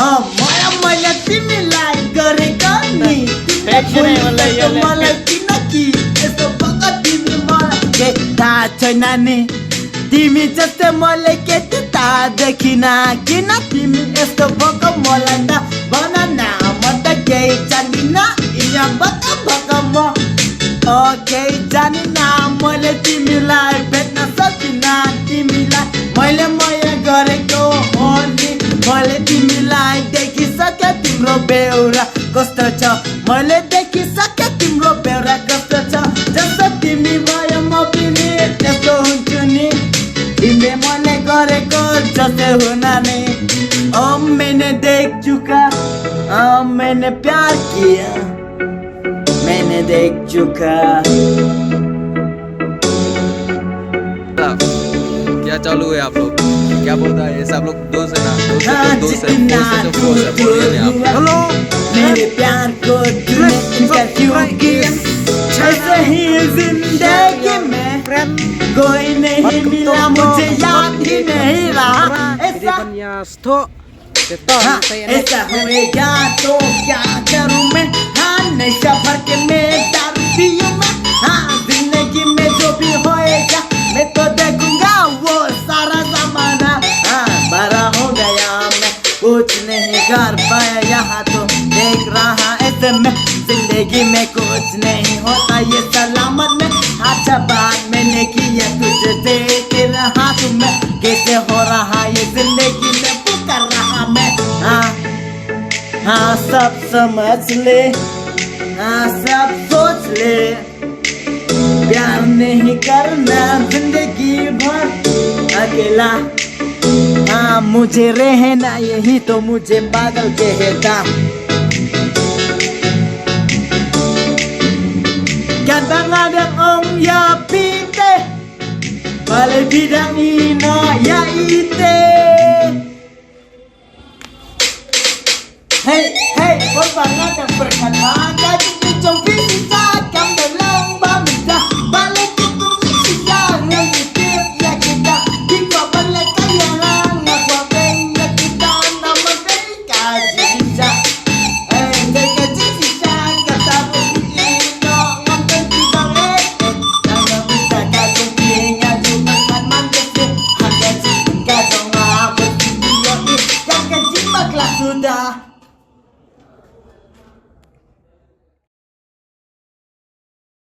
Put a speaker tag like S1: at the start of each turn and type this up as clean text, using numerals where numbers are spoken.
S1: मैले तिमीलाई गरेको नि मलाई किनकि यस्तो पक्का तिमी मलाई के थाहा छैन नि तिमी जस्तै मैले केटी थाहा देखिन किन तिमी यस्तो पक्का मलाई त भन न म त केही जान्दिन यहाँ बक्का बक्का म केही जानिन मैले तिमीलाई भेट्न सकिनँ तिमीलाई मैले माया गरेको हो नि मैले तिमीलाई देखिसके तिम्रो बेहोरा कस्तो छ मैले देखिसके तिम्रो बेहोरा कस्तो छ जस्तो तिमी भयो म पनि त्यस्तो हुन्छु नि तिमीले मैले गरेको जस्तै हुन नि मैंने देख चुका मैंने प्यार किया मैंने देख चुका।
S2: क्या चालू है आप लोग क्या बोलता है ये सब लोग दोस्त है ना दोस्त है बोलिए नहीं आप
S1: हेलो मेरे प्यार को तूने इनकार क्यों किया ऐसे ही जिंदगी में कोई नहीं मिला मुझे याद ही नहीं रहा ऐसा होएगा तो क्या करूं मैं नशा भर के मैं दारू पीऊं मैं जिंदगी में जो भी होएगा मैं तो देखूंगा वो सारा जमाना बड़ा हो गया मैं कुछ नहीं कर पाया यहाँ तो देख रहा ऐसे में जिंदगी में कुछ नहीं होता ये सलामत में अच्छा बात मैंने किया तुझे देख रहा तुम्हें कैसे हो रहा ये जिंदगी में पुकार रहा मैं सब समझ ले सब सोच ले प्यार नहीं करना जिंदगी भर अकेला मुझे रहना यही तो मुझे पागल कहता kadang-kadang om ya pite balik bidang ino ya ite hey con banget yang berkata jadi trong bisa kamu dalam bamida balik itu bisa ngelihat ya kita di balik kayangan ngapa benda kita nama mereka bisa mereka bisa kata begino ngambil di balik nama bisa kagum punya juga kan mandek harga jika dong apa video ini jangan jimat lah sudah